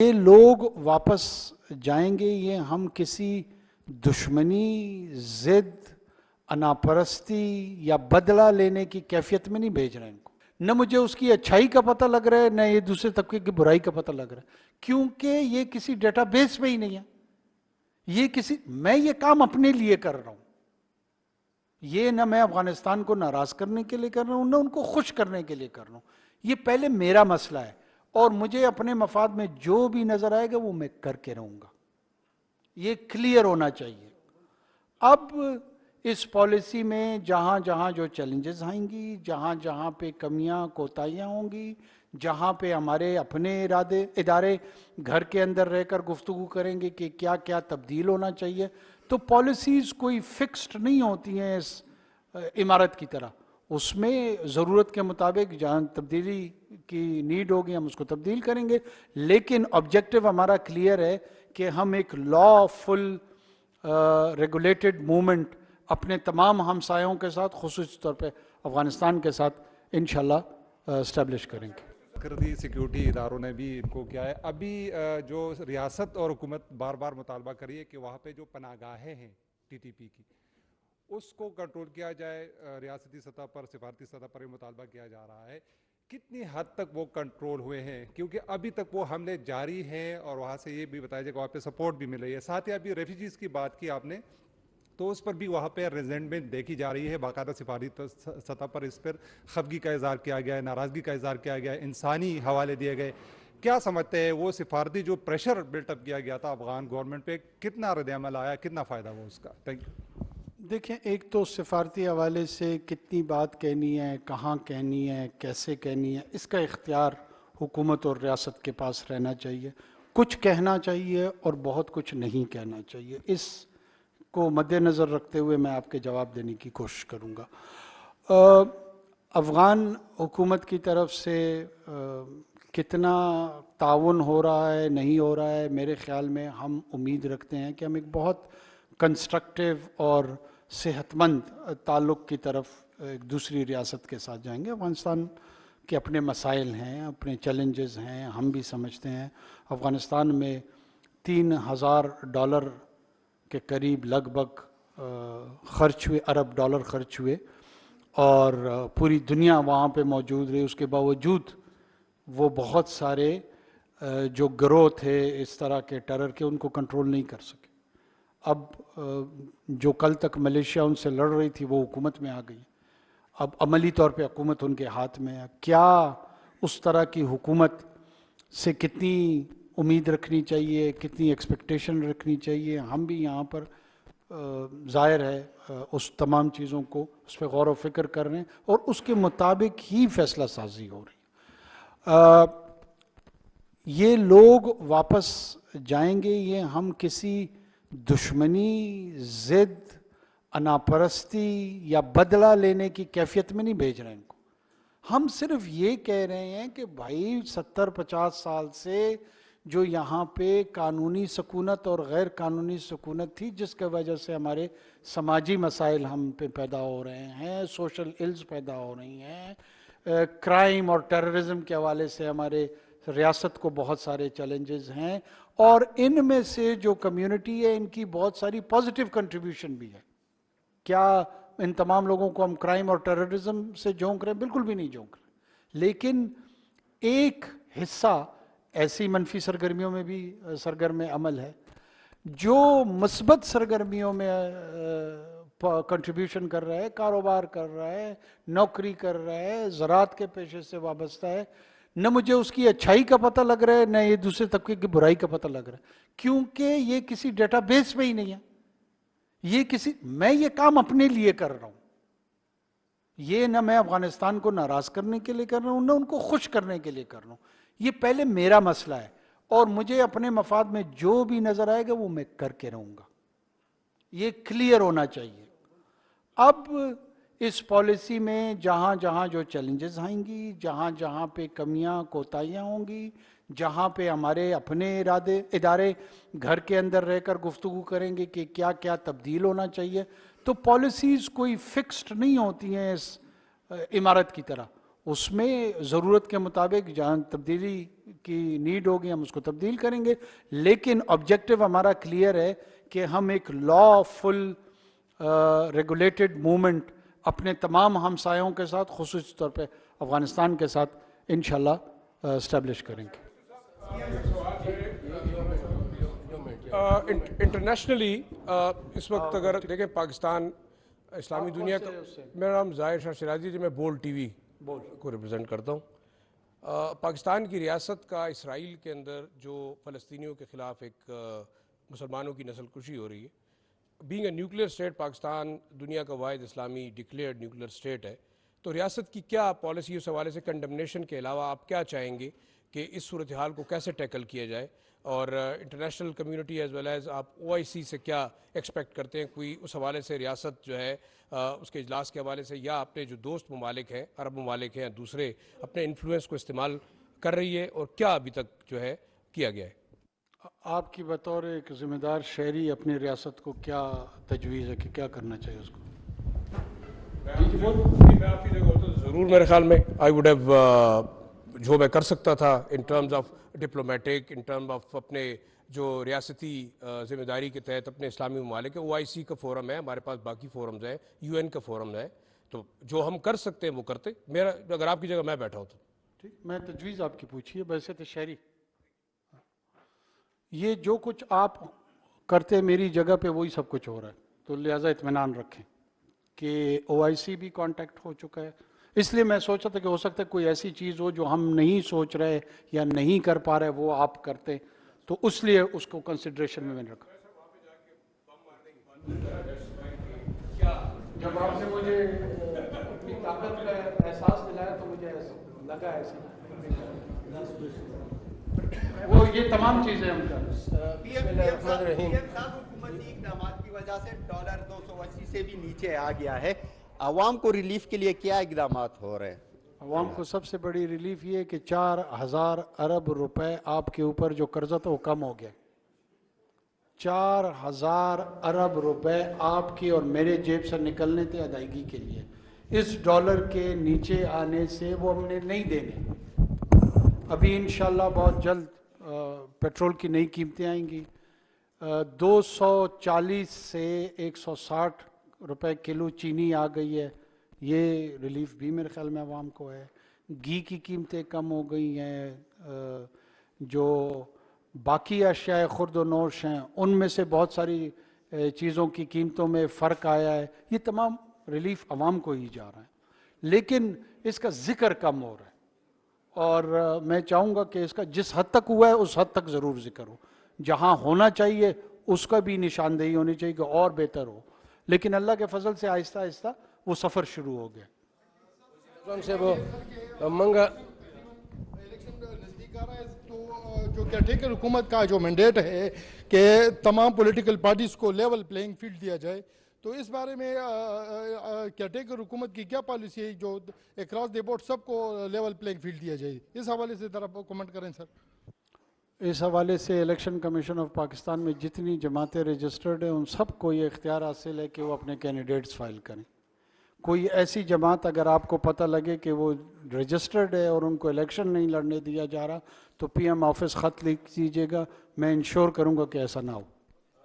یہ لوگ واپس جائیں گے، یہ ہم کسی دشمنی، ضد، اناپرستی یا بدلہ لینے کی کیفیت میں نہیں بھیج رہے ان کو۔ نہ مجھے اس کی اچھائی کا پتہ لگ رہا ہے، نہ یہ دوسرے طبقے کی برائی کا پتہ لگ رہا ہے، کیونکہ یہ کسی ڈیٹا بیس میں ہی نہیں ہے۔ میں یہ کام اپنے لیے کر رہا ہوں، یہ نہ میں افغانستان کو ناراض کرنے کے لیے کر رہا ہوں، نہ ان کو خوش کرنے کے لیے کر رہا ہوں۔ یہ پہلے میرا مسئلہ ہے، اور مجھے اپنے مفاد میں جو بھی نظر آئے گا وہ میں کر کے رہوں گا، یہ کلیئر ہونا چاہیے۔ اب اس پالیسی میں جہاں جہاں جو چیلنجز آئیں گی، جہاں جہاں پہ کمیاں کوتاہیاں ہوں گی، جہاں پہ ہمارے اپنے ادارے گھر کے اندر رہ کر گفتگو کریں گے کہ کیا کیا تبدیل ہونا چاہیے، تو پالیسیز کوئی فکسڈ نہیں ہوتی ہیں اس عمارت کی طرح۔ اس میں ضرورت کے مطابق جہاں تبدیلی کی نیڈ ہوگی ہم اس کو تبدیل کریں گے، لیکن آبجیکٹو ہمارا کلیئر ہے کہ ہم ایک لا فل ریگولیٹڈ موومنٹ اپنے تمام ہمسایوں کے ساتھ، خصوصی طور پہ افغانستان کے ساتھ انشاءاللہ اسٹیبلش کریں گے۔ مرکزی سیکیورٹی اداروں نے بھی ان کو کیا ہے، ابھی جو ریاست اور حکومت بار بار مطالبہ کری ہے کہ وہاں پہ جو پناہ گاہیں ہیں ٹی ٹی پی کی، اس کو کنٹرول کیا جائے۔ ریاستی سطح پر، سفارتی سطح پر یہ مطالبہ کیا جا رہا ہے، کتنی حد تک وہ کنٹرول ہوئے ہیں؟ کیونکہ ابھی تک وہ حملے جاری ہیں، اور وہاں سے یہ بھی بتایا جائے کہ وہاں پہ سپورٹ بھی مل رہی ہے۔ ساتھ ہی ابھی ریفیوجیز کی بات کی آپ نے، تو اس پر بھی وہاں پہ ریزنٹمنٹ دیکھی جا رہی ہے، باقاعدہ سفارتی سطح پر اس پر خفگی کا اظہار کیا گیا ہے، ناراضگی کا اظہار کیا گیا ہے، انسانی حوالے دیے گئے۔ کیا سمجھتے ہیں وہ سفارتی جو پریشر بلٹ اپ کیا گیا تھا افغان گورنمنٹ پہ، کتنا رد عمل آیا، کتنا فائدہ ہوا اس کا؟ Thank you. دیکھیں، ایک تو سفارتی حوالے سے کتنی بات کہنی ہے، کہاں کہنی ہے، کیسے کہنی ہے، اس کا اختیار حکومت اور ریاست کے پاس رہنا چاہیے۔ کچھ کہنا چاہیے اور بہت کچھ نہیں کہنا چاہیے۔ اس کو مد نظر رکھتے ہوئے میں آپ کے جواب دینے کی کوشش کروں گا۔ افغان حکومت کی طرف سے کتنا تعاون ہو رہا ہے، نہیں ہو رہا ہے، میرے خیال میں ہم امید رکھتے ہیں کہ ہم ایک بہت کنسٹرکٹیو اور صحت مند تعلق کی طرف ایک دوسری ریاست کے ساتھ جائیں گے۔ افغانستان کے اپنے مسائل ہیں، اپنے چیلنجز ہیں، ہم بھی سمجھتے ہیں۔ افغانستان میں $3000 کے قریب لگ بھگ خرچ ہوئے، ارب ڈالر خرچ ہوئے، اور پوری دنیا وہاں پہ موجود رہی۔ اس کے باوجود وہ بہت سارے جو گروہ تھے اس طرح کے ٹیرر کے، ان کو کنٹرول نہیں کر سکے۔ اب جو کل تک ملیشیا ان سے لڑ رہی تھی وہ حکومت میں آ گئی، اب عملی طور پہ حکومت ان کے ہاتھ میں ہے۔ کیا اس طرح کی حکومت سے کتنی امید رکھنی چاہیے، کتنی ایکسپیکٹیشن رکھنی چاہیے، ہم بھی یہاں پر ظاہر ہے اس تمام چیزوں کو اس پہ غور و فکر کر رہے ہیں، اور اس کے مطابق ہی فیصلہ سازی ہو رہی ہے۔ یہ لوگ واپس جائیں گے، یہ ہم کسی دشمنی، ضد، اناپرستی یا بدلہ لینے کی کیفیت میں نہیں بھیج رہے ہیں ان کو۔ ہم صرف یہ کہہ رہے ہیں کہ بھائی 70-50 سال سے جو یہاں پہ قانونی سکونت اور غیر قانونی سکونت تھی، جس کی وجہ سے ہمارے سماجی مسائل ہم پہ پیدا ہو رہے ہیں، سوشل ایلز پیدا ہو رہی ہیں، کرائم اور ٹیررزم کے حوالے سے ہمارے ریاست کو بہت سارے چیلنجز ہیں، اور ان میں سے جو کمیونٹی ہے ان کی بہت ساری پازیٹیو کنٹریبیوشن بھی ہے۔ کیا ان تمام لوگوں کو ہم کرائم اور ٹیررزم سے جھونک رہے ہیں؟ بالکل بھی نہیں جھونک رہے، لیکن ایک حصہ ایسی منفی سرگرمیوں میں بھی سرگرم عمل ہے جو مثبت سرگرمیوں میں کنٹریبیوشن کر رہا ہے، کاروبار کر رہا ہے، نوکری کر رہا ہے، زراعت کے پیشے سے وابستہ ہے۔ نہ مجھے اس کی اچھائی کا پتہ لگ رہا ہے، نہ یہ دوسرے طبقے کی برائی کا پتہ لگ رہا ہے، کیونکہ یہ کسی ڈیٹا بیس میں ہی نہیں ہے۔ میں یہ کام اپنے لیے کر رہا ہوں، یہ نہ میں افغانستان کو ناراض کرنے کے لیے کر رہا ہوں، نہ ان کو خوش کرنے کے لیے کر رہا ہوں۔ یہ پہلے میرا مسئلہ ہے، اور مجھے اپنے مفاد میں جو بھی نظر آئے گا وہ میں کر کے رہوں گا، یہ کلیئر ہونا چاہیے۔ اب اس پالیسی میں جہاں جہاں جو چیلنجز آئیں گی، جہاں جہاں پہ کمیاں کوتاہیاں ہوں گی، جہاں پہ ہمارے اپنے ادارے گھر کے اندر رہ کر گفتگو کریں گے کہ کیا کیا تبدیل ہونا چاہیے، تو پالیسیز کوئی فکسڈ نہیں ہوتی ہیں اس عمارت کی طرح۔ اس میں ضرورت کے مطابق جہاں تبدیلی کی نیڈ ہوگی ہم اس کو تبدیل کریں گے، لیکن آبجیکٹو ہمارا کلیئر ہے کہ ہم ایک لا فل ریگولیٹڈ موومنٹ اپنے تمام ہمسایوں کے ساتھ، خصوصی طور پہ افغانستان کے ساتھ انشاءاللہ اسٹیبلش کریں گے۔ انٹرنیشنلی اس وقت اگر دیکھیں پاکستان اسلامی دنیا کا، میرا نام ظاہر شاہ شیرازی جی، میں بولڈ ٹی وی کو ریپرزینٹ کرتا ہوں۔ پاکستان کی ریاست کا اسرائیل کے اندر جو فلسطینیوں کے خلاف ایک مسلمانوں کی نسل کشی ہو رہی ہے، being a nuclear state, Pakistan دنیا کا واحد اسلامی ڈکلیئرڈ نیوکلیئر اسٹیٹ ہے، تو ریاست کی کیا پالیسی اس حوالے سے کنڈمنیشن کے علاوہ آپ کیا چاہیں گے کہ اس صورتحال کو کیسے ٹیکل کیا جائے، اور international community as well as آپ OIC سے کیا ایکسپیکٹ کرتے ہیں؟ کوئی اس حوالے سے ریاست جو ہے اس کے اجلاس کے حوالے سے، یا اپنے جو دوست ممالک ہیں، عرب ممالک ہیں، دوسرے اپنے انفلوئنس کو استعمال کر رہی ہے، اور کیا ابھی تک جو ہے کیا گیا ہے؟ آپ کی بطور ایک ذمہ دار شہری اپنی ریاست کو کیا تجویز ہے کہ کیا کرنا چاہیے اس کو؟ میں آپ کی جگہ ہوتا تو ضرور میرے خیال میں آئی ووڈ ہیو، جو میں کر سکتا تھا in terms of diplomatic, in term of اپنے جو ریاستی ذمہ داری کے تحت اپنے اسلامی ممالک ہے، OIC کا فورم ہے، ہمارے پاس باقی فورمز ہیں، UN کا فورم ہے، تو جو ہم کر سکتے ہیں وہ کرتے۔ میرا اگر آپ کی جگہ میں بیٹھا ہوتا۔ ٹھیک، میں تجویز آپ کی پوچھیے، ویسے تو شہری یہ جو کچھ آپ کرتے میری جگہ پہ وہی سب کچھ ہو رہا ہے، تو لہٰذا اطمینان رکھیں کہ OIC بھی کانٹیکٹ ہو چکا ہے۔ اس لیے میں سوچا تھا کہ ہو سکتا ہے کوئی ایسی چیز ہو جو ہم نہیں سوچ رہے یا نہیں کر پا رہے، وہ آپ کرتے، تو اس لیے اس کو کنسیڈریشن میں نے رکھا۔ جب آپ نے مجھے اپنی طاقت کا احساس دلایا تو مجھے لگا ایسے وہ یہ تمام چیزیں ہم کر حکومتی اقدامات کی وجہ سے ڈالر 280 سے بھی نیچے آ گیا ہے، عوام کو ریلیف کے لیے کیا اقدامات ہو رہے ہیں؟ عوام کو سب سے بڑی ریلیف یہ کہ 4000 ارب روپے آپ کے اوپر جو قرضہ تھا وہ کم ہو گیا۔ 4000 ارب روپے آپ کی اور میرے جیب سے نکلنے تھے ادائیگی کے لیے، اس ڈالر کے نیچے آنے سے وہ ہم نے نہیں دینے۔ ابھی انشاءاللہ بہت جلد پیٹرول کی نئی قیمتیں آئیں گی، 240 سے 160 روپے کلو چینی آ گئی ہے، یہ ریلیف بھی میرے خیال میں عوام کو ہے۔ گھی کی قیمتیں کم ہو گئی ہیں، جو باقی اشیاء خرد و نوش ہیں ان میں سے بہت ساری چیزوں کی قیمتوں میں فرق آیا ہے، یہ تمام ریلیف عوام کو ہی جا رہا ہے، لیکن اس کا ذکر کم ہو رہا ہے، اور میں چاہوں گا کہ اس کا جس حد تک ہوا ہے اس حد تک ضرور ذکر ہو، جہاں ہونا چاہیے اس کا بھی نشاندہی ہونی چاہیے کہ اور بہتر ہو، لیکن اللہ کے فضل سے آہستہ آہستہ وہ سفر شروع ہو گیا۔ جو کیئرٹیکر حکومت کا جو مینڈیٹ ہے کہ تمام پولیٹیکل پارٹیز کو لیول پلینگ فیلڈ دیا جائے، تو اس بارے میں کیئرٹیکر حکومت کی کیا پالیسی ہے جو اکراس دی بورڈ سب کو لیول پلینگ فیلڈ دیا جائے؟ اس حوالے سے ذرا کمنٹ کریں سر۔ اس حوالے سے الیکشن کمیشن آف پاکستان میں جتنی جماعتیں رجسٹرڈ ہیں ان سب کو یہ اختیار حاصل ہے کہ وہ اپنے کینڈیڈیٹس فائل کریں۔ کوئی ایسی جماعت اگر آپ کو پتہ لگے کہ وہ رجسٹرڈ ہے اور ان کو الیکشن نہیں لڑنے دیا جا رہا، تو PM آفس خط لکھ دیجیے گا، میں انشور کروں گا کہ ایسا نہ ہو۔